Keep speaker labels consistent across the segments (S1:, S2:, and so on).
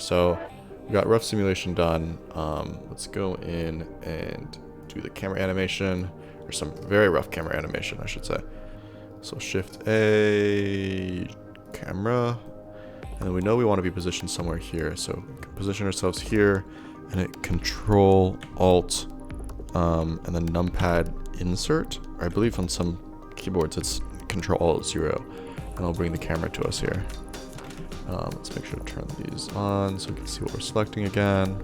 S1: So we got rough simulation done. Let's go in and do the camera animation, or some very rough camera animation, I should say. So Shift A, camera, and then we know we want to be positioned somewhere here. So we can position ourselves here, and hit Control Alt, and then numpad insert. Or I believe on some keyboards it's Control Alt 0, and it'll bring the camera to us here. Let's make sure to turn these on so we can see what we're selecting again.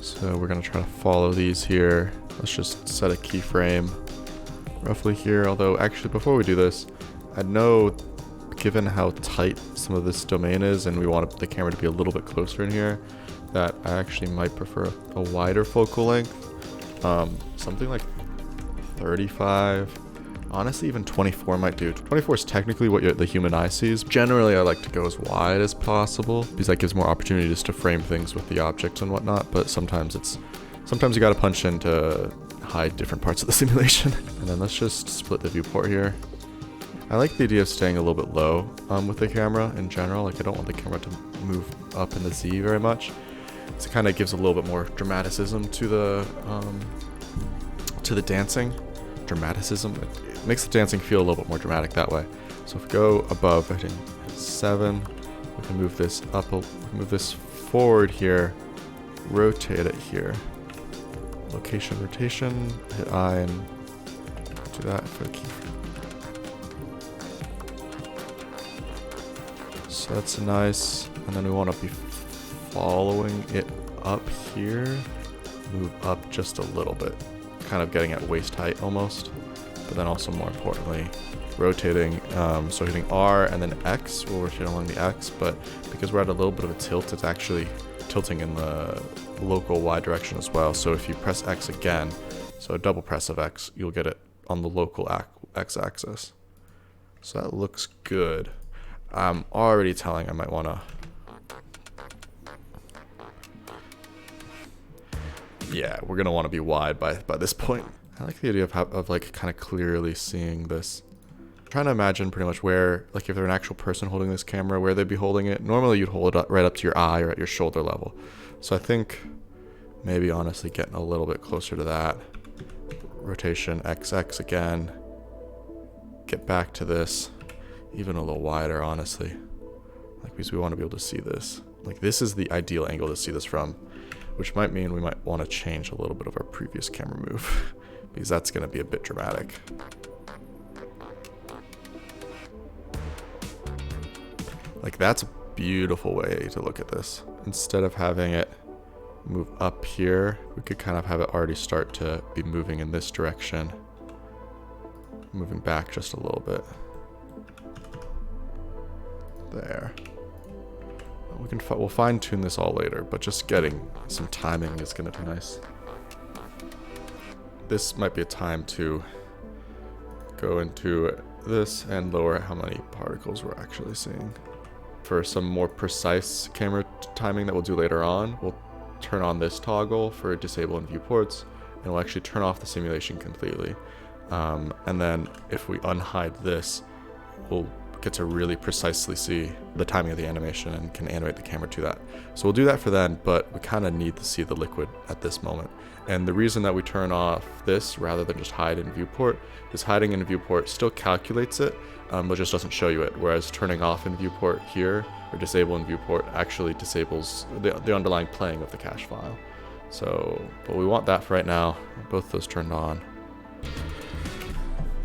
S1: So we're gonna try to follow these here. Let's just set a keyframe roughly here. Although actually before we do this, I know given how tight some of this domain is and we want the camera to be a little bit closer in here, that I actually might prefer a wider focal length. Something like 35. Honestly, even 24 might do. 24 is technically what the human eye sees. Generally, I like to go as wide as possible because that gives more opportunities to frame things with the objects and whatnot. But sometimes you gotta punch in to hide different parts of the simulation. And then let's just split the viewport here. I like the idea of staying a little bit low with the camera in general. Like I don't want the camera to move up in the Z very much. So it kind of gives a little bit more dramaticism to the dancing. Dramaticism. It makes the dancing feel a little bit more dramatic that way. So if we go above, I think 7, we can move this up, move this forward here, rotate it here. Location rotation, hit I and do that for the keyframe. So that's nice. And then we want to be following it up here, move up just a little bit, kind of getting at waist height almost. But then also more importantly, rotating, so hitting R and then X, we'll rotate along the X, but because we're at a little bit of a tilt, it's actually tilting in the local Y direction as well. So if you press X again, so a double press of X, you'll get it on the local X axis. So that looks good. I'm already telling I might want to... Yeah, we're going to want to be wide by this point. I like the idea of like kind of clearly seeing this. I'm trying to imagine pretty much where, like if they're an actual person holding this camera, where they'd be holding it. Normally you'd hold it up, right up to your eye or at your shoulder level. So I think maybe honestly getting a little bit closer to that. Rotation XX again. Get back to this. Even a little wider, honestly. Like because we want to be able to see this. Like this is the ideal angle to see this from, which might mean we might want to change a little bit of our previous camera move. Because that's going to be a bit dramatic. Like that's a beautiful way to look at this. Instead of having it move up here, we could kind of have it already start to be moving in this direction. Moving back just a little bit. There. We'll fine tune this all later, but just getting some timing is going to be nice. This might be a time to go into this and lower how many particles we're actually seeing. For some more precise camera timing that we'll do later on, we'll turn on this toggle for disable in viewports, and we'll actually turn off the simulation completely. And then if we unhide this, we'll get to really precisely see the timing of the animation and can animate the camera to that. So we'll do that for then, but we kind of need to see the liquid at this moment. And the reason that we turn off this rather than just hide in viewport is hiding in viewport still calculates it, but just doesn't show you it. Whereas turning off in viewport here or disable in viewport actually disables the underlying playing of the cache file. So, but we want that for right now. Both those turned on.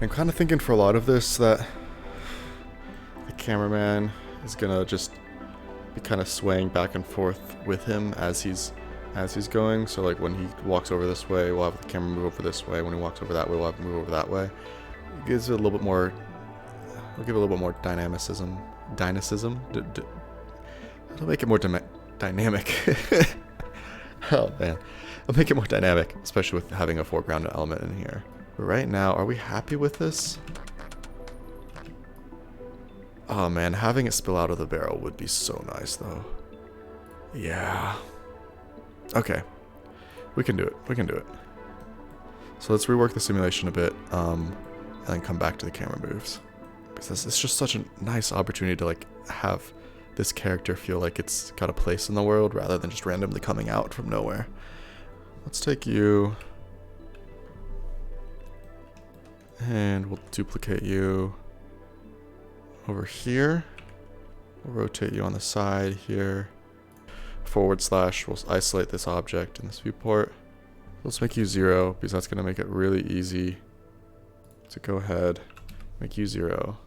S1: I'm kind of thinking for a lot of this that the cameraman is gonna just be kind of swaying back and forth with him as he's going. So like when he walks over this way, we'll have the camera move over this way. When he walks over that way, we'll have him move over that way. It gives it a little bit more. We'll give it a little bit more dynamicism. It'll make it more dynamic. Oh man, I'll make it more dynamic, especially with having a foreground element in here. But right now, are we happy with this? Oh man, having it spill out of the barrel would be so nice though. Yeah. Okay. We can do it. We can do it. So let's rework the simulation a bit, and then come back to the camera moves. Because it's just such a nice opportunity to like have this character feel like it's got a place in the world rather than just randomly coming out from nowhere. Let's take you, and we'll duplicate you over here. We'll rotate you on the side here. / we'll isolate this object in this viewport. Let's make you 0 because that's going to make it really easy to go ahead, make you 0.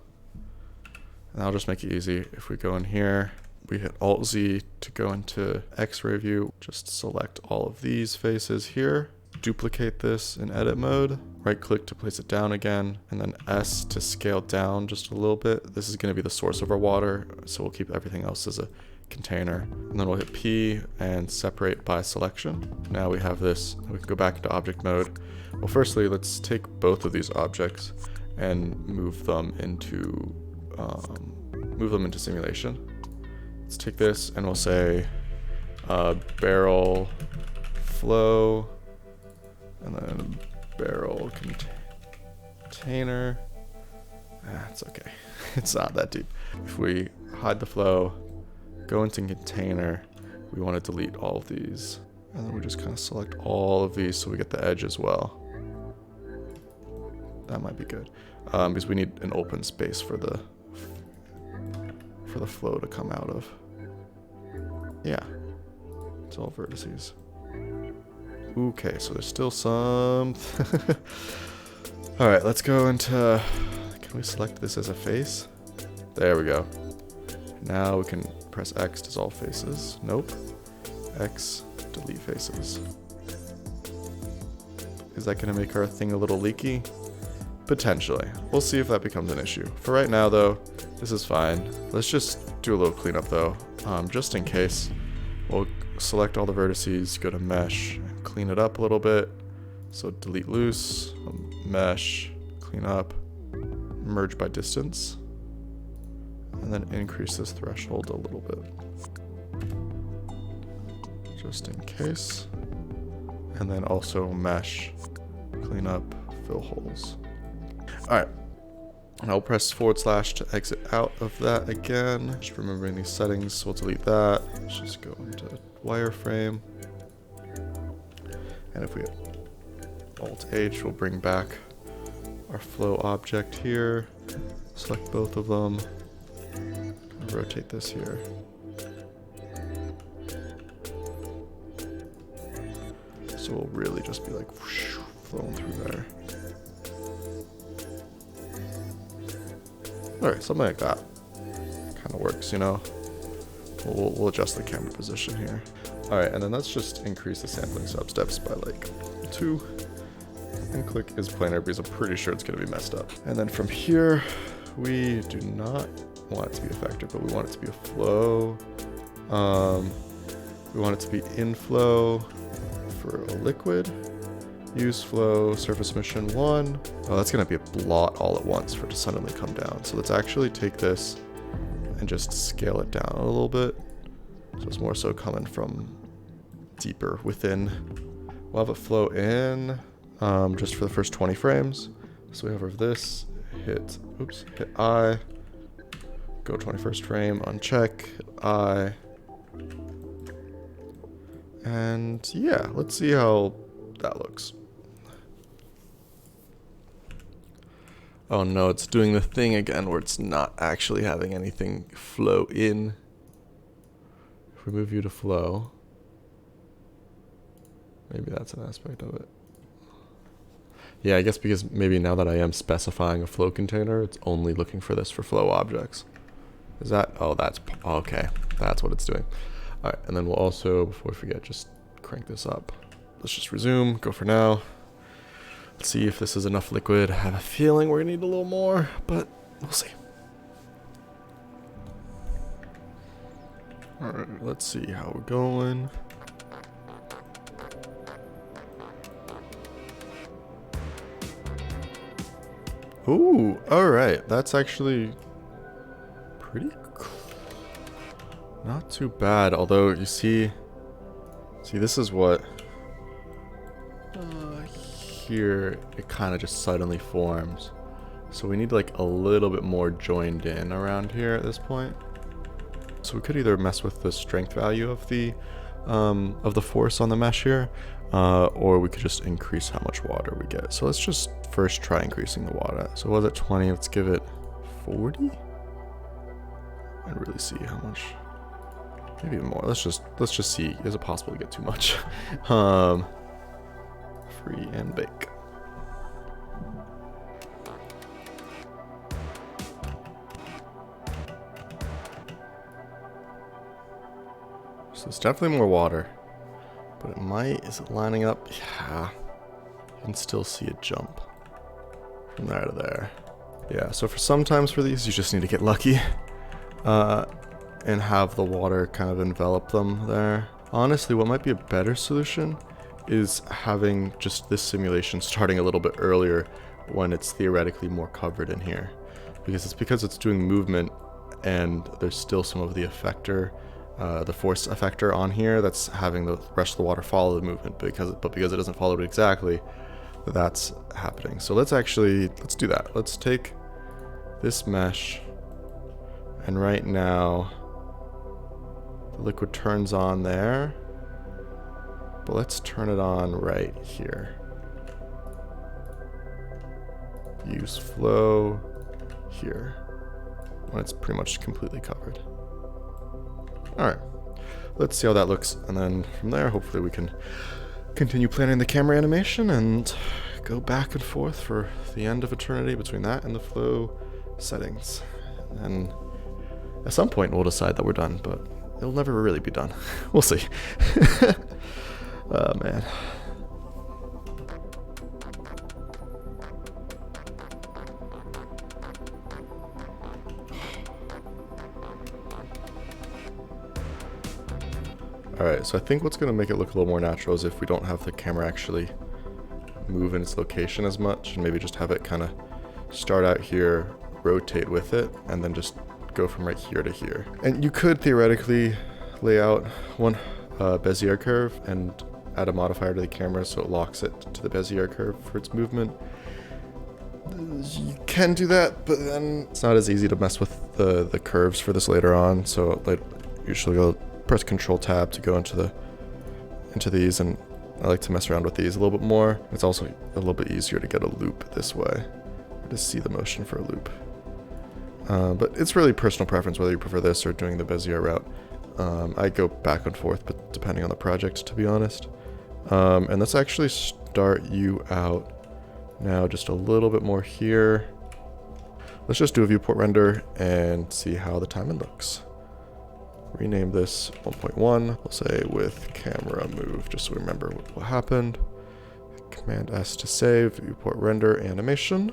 S1: And I'll just make it easy. If we go in here, we hit Alt-Z to go into X-ray view. Just select all of these faces here. Duplicate this in edit mode. Right-click to place it down again. And then S to scale down just a little bit. This is going to be the source of our water, so we'll keep everything else as a container. And then we'll hit P and separate by selection. Now we have this. We can go back into object mode. Well, firstly, let's take both of these objects and move them into simulation. Let's take this and we'll say barrel flow, and then barrel container. It's okay. It's not that deep. If we hide the flow, go into container, we want to delete all of these. And then we just kind of select all of these so we get the edge as well. That might be good. Because we need an open space for the flow to come out of. Yeah. It's all vertices. Okay, so there's still some... Alright, let's go into... Can we select this as a face? There we go. Now we can press X, dissolve faces. Nope. X, delete faces. Is that going to make our thing a little leaky? Potentially. We'll see if that becomes an issue. For right now, though, this is fine. Let's just do a little cleanup, though. Just in case. We'll select all the vertices, go to mesh, and clean it up a little bit. So delete loose, mesh, clean up, merge by distance, and then increase this threshold a little bit. Just in case. And then also mesh, clean up, fill holes. Alright. And I'll press / to exit out of that again. Just remembering these settings, so we'll delete that. Let's just go into wireframe. And if we hit Alt-H, we'll bring back our flow object here. Select both of them. And rotate this here. So we'll really just be like whoosh, flowing through there. Alright, something like that. Kind of works, you know. We'll adjust the camera position here. Alright, and then let's just increase the sampling substeps by like 2. And click is planar because I'm pretty sure it's going to be messed up. And then from here, we do not want it to be a vector, but we want it to be a flow. We want it to be inflow for a liquid. Use flow, surface emission 1. Oh, that's going to be a blot all at once for it to suddenly come down. So let's actually take this and just scale it down a little bit. So it's more so coming from deeper within. We'll have it flow in just for the first 20 frames. So we have this, hit I, go 21st frame, uncheck, I. And yeah, let's see how that looks. Oh no, it's doing the thing again where it's not actually having anything flow in. If we move you to flow, maybe that's an aspect of it. Yeah, I guess because maybe now that I am specifying a flow container, it's only looking for this for flow objects. Is that? Oh, that's okay. That's what it's doing. All right, and then we'll also, before we forget, just crank this up. Let's just resume, go for now. Let's see if this is enough liquid. I have a feeling we're gonna need a little more, but we'll see. All right, let's see how we're going. Ooh, all right. That's actually pretty cool. Not too bad, although you see this is what here it kind of just suddenly forms. So we need like a little bit more joined in around here at this point. So we could either mess with the strength value of the force on the mesh here, or we could just increase how much water we get. So let's just first try increasing the water. So was it 20? Let's give it 40 and really see how much. Maybe even more. Let's just see. Is it possible to get too much? Free and bake. So it's definitely more water, but it might. Is it lining up? Yeah. You can still see a jump from there to there. Yeah. So sometimes for these, you just need to get lucky. And have the water kind of envelop them there. Honestly, what might be a better solution is having just this simulation starting a little bit earlier when it's theoretically more covered in here. Because it's doing movement and there's still some of the effector, the force effector on here that's having the rest of the water follow the movement, but because it doesn't follow it exactly, that's happening. So let's do that. Let's take this mesh, and right now the liquid turns on there, but let's turn it on right here. Use flow here when it's pretty much completely covered. Alright, let's see how that looks, and then from there hopefully we can continue planning the camera animation and go back and forth for the end of eternity between that and the flow settings. And at some point we'll decide that we're done, but it'll never really be done. We'll see. Oh man. Alright, so I think what's going to make it look a little more natural is if we don't have the camera actually move in its location as much, and maybe just have it kind of start out here, rotate with it, and then just go from right here to here. And you could theoretically lay out one Bezier curve and add a modifier to the camera so it locks it to the Bezier curve for its movement. You can do that, but then it's not as easy to mess with the curves for this later on, so like usually go press Control Tab to go into these, and I like to mess around with these a little bit more. It's also a little bit easier to get a loop this way, to see the motion for a loop. But it's really personal preference whether you prefer this or doing the Bezier route. I go back and forth, but depending on the project, to be honest. And let's actually start you out now just a little bit more here. Let's just do a viewport render and see how the timing looks. Rename this 1.1. We'll say with camera move, just so we remember what happened. Command S to save, viewport render animation.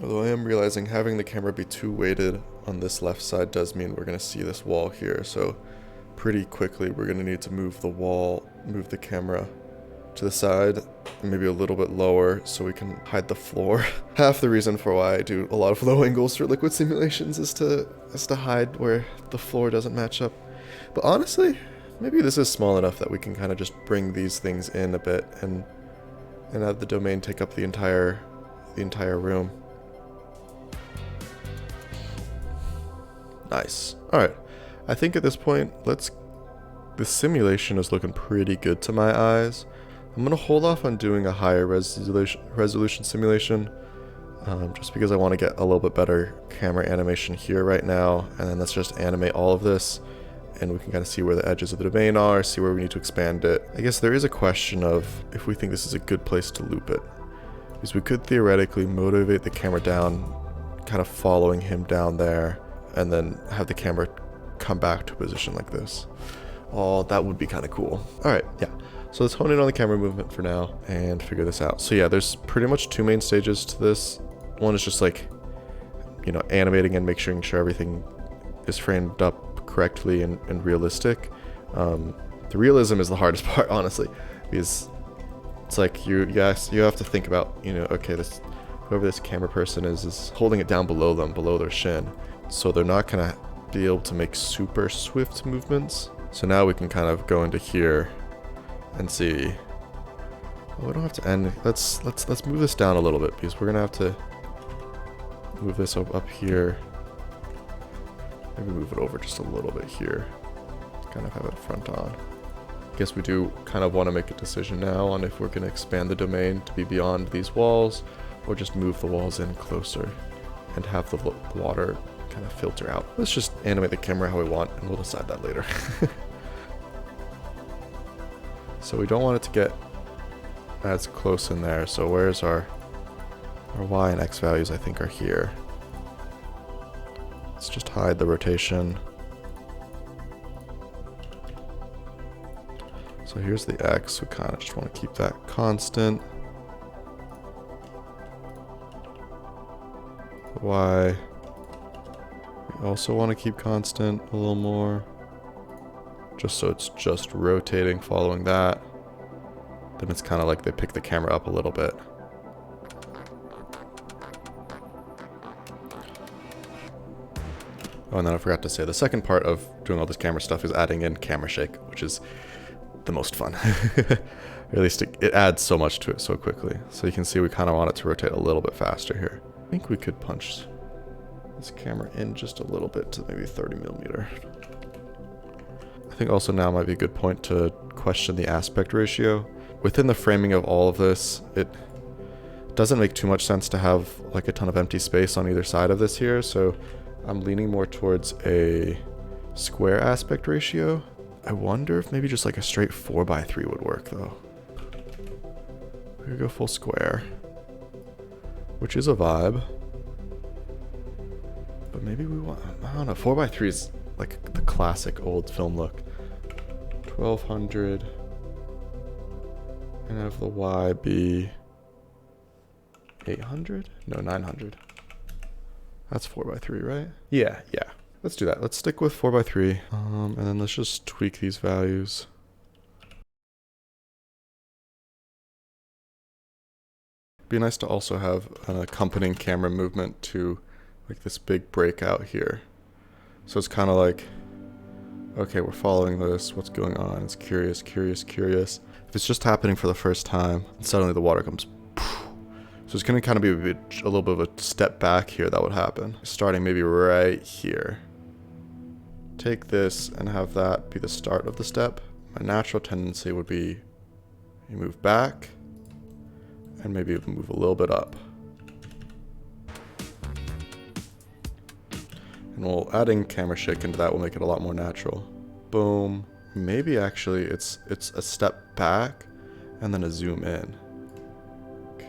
S1: Although I am realizing having the camera be too weighted on this left side does mean we're going to see this wall here. So pretty quickly we're going to need to move the camera to the side and maybe a little bit lower so we can hide the floor. Half the reason for why I do a lot of low angles for liquid simulations is to hide where the floor doesn't match up. But honestly, maybe this is small enough that we can kind of just bring these things in a bit and have the domain take up the entire room. Nice. Alright, I think at this point, the simulation is looking pretty good to my eyes. I'm going to hold off on doing a higher resolution simulation, just because I want to get a little bit better camera animation here right now, and then let's just animate all of this, and we can kind of see where the edges of the domain are, see where we need to expand it. I guess there is a question of if we think this is a good place to loop it, because we could theoretically motivate the camera down, kind of following him down there, and then have the camera come back to a position like this. Oh, that would be kind of cool. Alright, yeah. So let's hone in on the camera movement for now and figure this out. So yeah, there's pretty much two main stages to this. One is just like, animating and making sure everything is framed up correctly and realistic. The realism is the hardest part, honestly, because it's like you have to think about, okay, whoever this camera person is holding it down below them, below their shin. So they're not gonna be able to make super swift movements. So now we can kind of go into here and see. Well, we don't have to end. Let's move this down a little bit, because we're gonna have to move this up here Maybe move it over just a little bit here. Kind of have it front on. I guess we do kind of want to make a decision now on if we're going to expand the domain to be beyond these walls or just move the walls in closer and have the water kind of filter out. Let's just animate the camera how we want and we'll decide that later. So we don't want it to get as close in there. So where's our Y and X values? I think are here. Let's just hide the rotation. So here's the X, we kind of just want to keep that constant. The Y, we also want to keep constant a little more. Just so it's just rotating following that. Then it's kind of like they pick the camera up a little bit. Oh, and then I forgot to say, the second part of doing all this camera stuff is adding in camera shake, which is the most fun. Or at least it adds so much to it so quickly. So you can see we kind of want it to rotate a little bit faster here. I think we could punch this camera in just a little bit to maybe 30mm. I think also now might be a good point to question the aspect ratio. Within the framing of all of this, it doesn't make too much sense to have like a ton of empty space on either side of this here, so I'm leaning more towards a square aspect ratio. I wonder if maybe just like a straight 4x3 would work though. We could go full square, which is a vibe. But maybe we want, I don't know, 4x3 is like the classic old film look. 1200. And have the Y be 800? No, 900. That's 4x3, right? Yeah. Let's do that. Let's stick with 4x3. And then let's just tweak these values. Be nice to also have an accompanying camera movement to like this big breakout here. So it's kind of like, okay, we're following this. What's going on? It's curious. If it's just happening for the first time, and suddenly the water comes. So it's going to kind of be a little bit of a step back here that would happen. Starting maybe right here. Take this and have that be the start of the step. My natural tendency would be you move back and maybe move a little bit up. And we'll adding camera shake into that will make it a lot more natural. Boom. Maybe actually it's a step back and then a zoom in.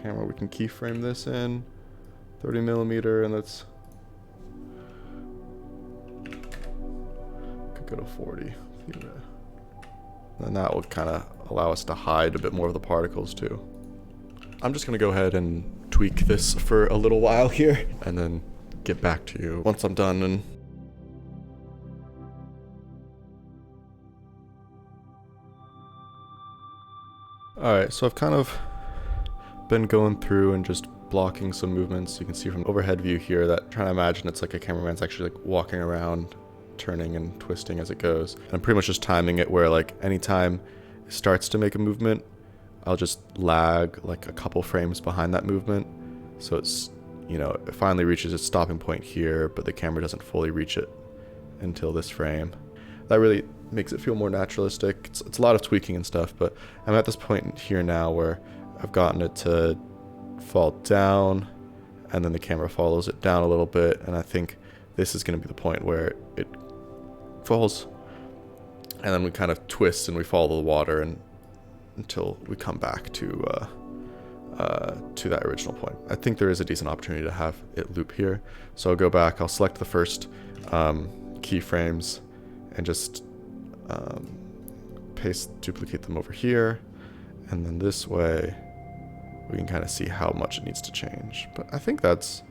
S1: Camera, we can keyframe this in 30mm and let's could go to 40. And that will kind of allow us to hide a bit more of the particles too. I'm just gonna go ahead and tweak this for a little while here and then get back to you once I'm done. And alright, so I've kind of been going through and just blocking some movements. You can see from overhead view here that trying to imagine it's like a cameraman's actually like walking around, turning and twisting as it goes. And I'm pretty much just timing it where like anytime it starts to make a movement, I'll just lag like a couple frames behind that movement. So it's, you know, it finally reaches its stopping point here, but the camera doesn't fully reach it until this frame. That really makes it feel more naturalistic. It's a lot of tweaking and stuff, but I'm at this point here now where I've gotten it to fall down and then the camera follows it down a little bit, and I think this is going to be the point where it falls and then we kind of twist and we follow the water and until we come back to that original point. I think there is a decent opportunity to have it loop here, so I'll go back, I'll select the first keyframes and just duplicate them over here, and then this way we can kind of see how much it needs to change. But I think it's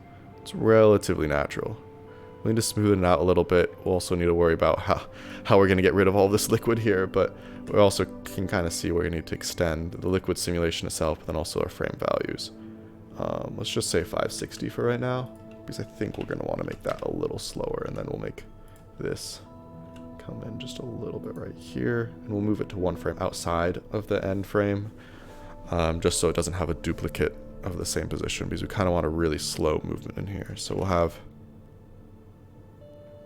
S1: relatively natural. We need to smooth it out a little bit. We'll also need to worry about how we're going to get rid of all this liquid here, but we also can kind of see where we need to extend the liquid simulation itself, but then also our frame values. Let's just say 560 for right now, because I think we're going to want to make that a little slower, and then we'll make this come in just a little bit right here, and we'll move it to one frame outside of the end frame, just so it doesn't have a duplicate of the same position, because we kind of want a really slow movement in here. So we'll have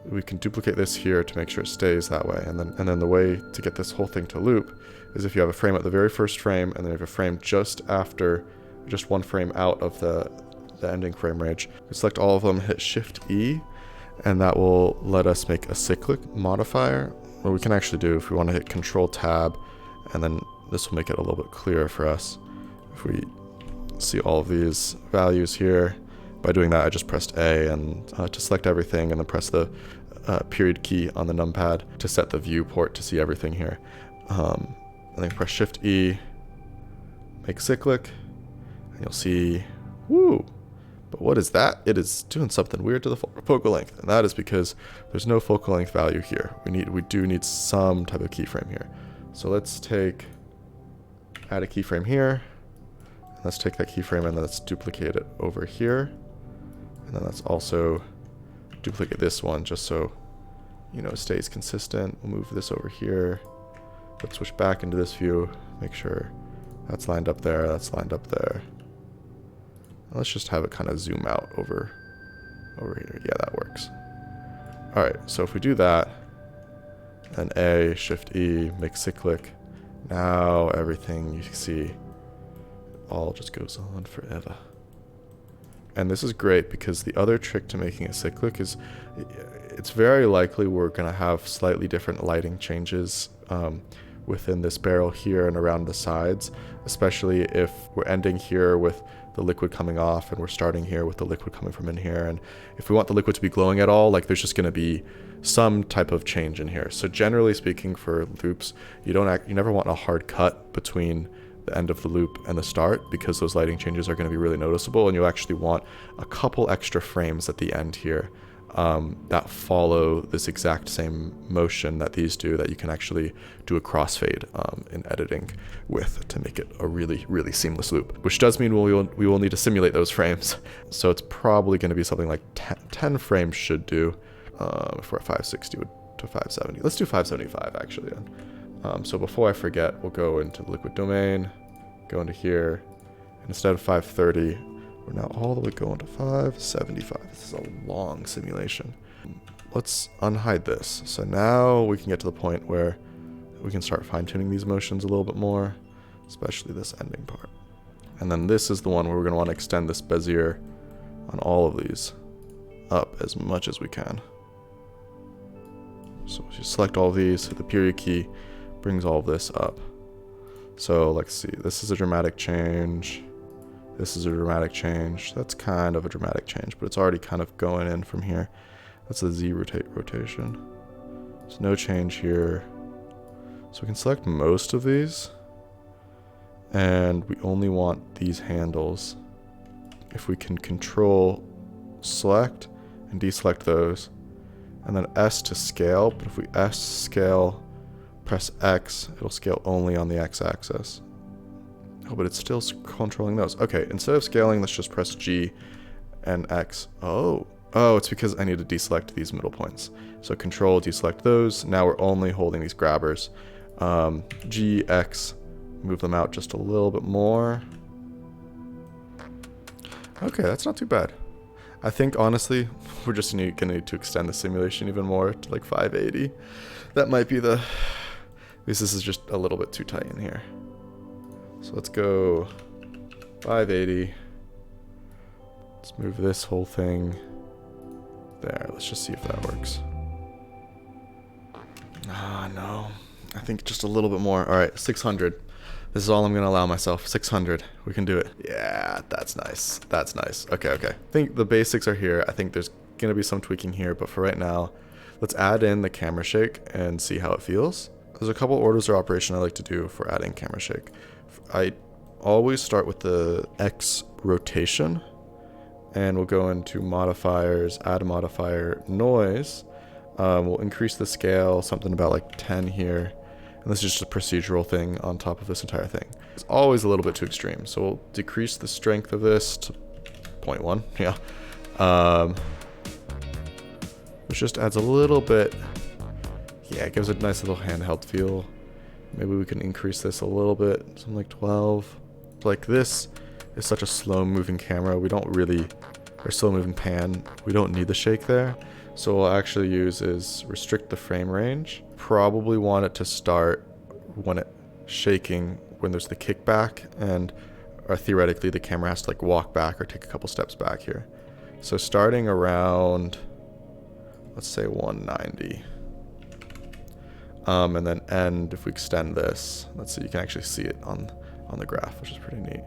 S1: we can duplicate this here to make sure it stays that way. And then the way to get this whole thing to loop is if you have a frame at the very first frame, and then you have a frame just after, just one frame out of the ending frame range. You select all of them, hit Shift E, and that will let us make a cyclic modifier. What we can actually do, if we want to hit Control Tab, and then this will make it a little bit clearer for us. If we see all of these values here, by doing that I just pressed A and to select everything, and then press the period key on the numpad to set the viewport to see everything here. And then press Shift E, make cyclic, and you'll see, woo! But what is that? It is doing something weird to the focal length, and that is because there's no focal length value here. We do need some type of keyframe here. So let's add a keyframe here. Let's take that keyframe and let's duplicate it over here. And then let's also duplicate this one just so, you know, it stays consistent. We'll move this over here. Let's switch back into this view. Make sure that's lined up there, that's lined up there. Let's just have it kind of zoom out over here. Yeah, that works. All right, so if we do that, then A, Shift E, make cyclic. Now everything you see all just goes on forever. And this is great because the other trick to making it cyclic is it's very likely we're going to have slightly different lighting changes within this barrel here and around the sides, especially if we're ending here with the liquid coming off and we're starting here with the liquid coming from in here. And if we want the liquid to be glowing at all, like there's just going to be some type of change in here. So generally speaking, for loops, you never want a hard cut between the end of the loop and the start, because those lighting changes are going to be really noticeable, and you'll actually want a couple extra frames at the end here that follow this exact same motion that these do, that you can actually do a crossfade in editing with to make it a really, really seamless loop, which does mean we will need to simulate those frames. So it's probably going to be something like 10 frames should do. If we're at 560 to 570. Let's do 575 actually then. So before I forget, we'll go into the liquid domain, go into here, and instead of 530, we're now all the way going to 575. This is a long simulation. Let's unhide this. So now we can get to the point where we can start fine-tuning these motions a little bit more, especially this ending part. And then this is the one where we're going to want to extend this Bezier on all of these up as much as we can. So if you select all of these, hit the period key, brings all of this up. So let's see, this is a dramatic change. This is a dramatic change. That's kind of a dramatic change, but it's already kind of going in from here. That's a Z rotation. There's no change here. So we can select most of these, and we only want these handles. If we can control select and deselect those, and then S to scale, but if we S scale, press X, it'll scale only on the X-axis. Oh, but it's still controlling those. Okay, instead of scaling, let's just press G and X. Oh, it's because I need to deselect these middle points. So Control, deselect those. Now we're only holding these grabbers. G, X, move them out just a little bit more. Okay, that's not too bad. I think, honestly, we're just going to need to extend the simulation even more to like 580. That might be because this is just a little bit too tight in here. So let's go 580. Let's move this whole thing there. Let's just see if that works. No. I think just a little bit more. All right, 600. This is all I'm going to allow myself. 600. We can do it. Yeah, that's nice. That's nice. Okay. I think the basics are here. I think there's going to be some tweaking here, but for right now, let's add in the camera shake and see how it feels. There's a couple orders of operation I like to do for adding camera shake. I always start with the X rotation, and we'll go into modifiers, add a modifier, noise. We'll increase the scale, something about like 10 here. And this is just a procedural thing on top of this entire thing. It's always a little bit too extreme. So we'll decrease the strength of this to 0.1. Yeah. Which just adds a little bit. Yeah, it gives it a nice little handheld feel. Maybe we can increase this a little bit, something like 12. Like this is such a slow moving camera. We don't really, or slow moving pan. We don't need the shake there. So what we'll actually use is restrict the frame range. Probably want it to start when it's shaking, when there's the kickback, and theoretically the camera has to like walk back or take a couple steps back here. So starting around, let's say 190. And then end, if we extend this, let's see, you can actually see it on the graph, which is pretty neat.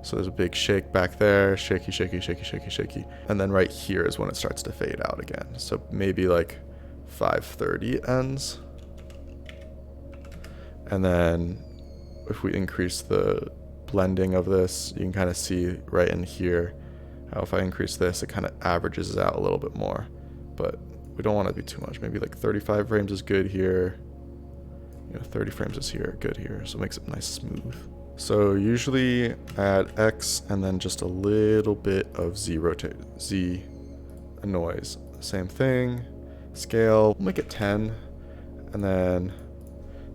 S1: So there's a big shake back there, shaky, shaky, shaky, shaky, shaky. And then right here is when it starts to fade out again. So maybe like 530 ends. And then if we increase the blending of this, you can kind of see right in here how if I increase this, it kind of averages out a little bit more. But we don't want to be too much. Maybe like 35 frames is good here. 30 frames is here, good here. So it makes it nice smooth. So usually add X and then just a little bit of Z noise. Same thing. Scale, we'll make it 10. And then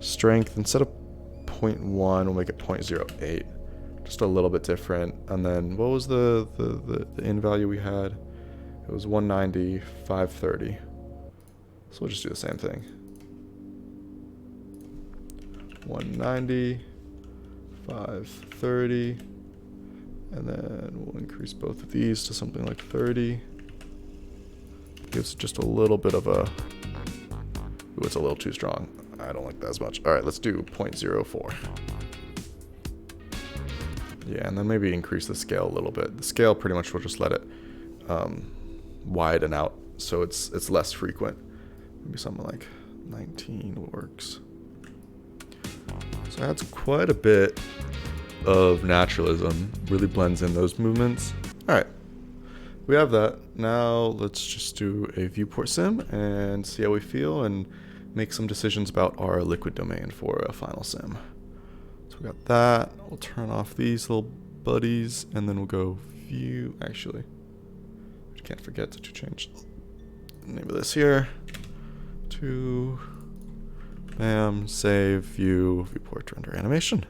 S1: strength, instead of 0.1, we'll make it 0.08. Just a little bit different. And then what was the in value we had? It was 190, 530. So we'll just do the same thing. 190, 530, and then we'll increase both of these to something like 30. Gives just a little bit of a, ooh, it's a little too strong. I don't like that as much. All right, let's do 0.04. Yeah, and then maybe increase the scale a little bit. The scale pretty much will just let it widen out so it's less frequent. Maybe something like 19 works. So that's quite a bit of naturalism, really blends in those movements. All right, we have that. Now let's just do a viewport sim and see how we feel and make some decisions about our liquid domain for a final sim. So we got that. We'll turn off these little buddies and then we'll go view. Actually, I can't forget to change the name of this here to bam, save, view, viewport, render animation.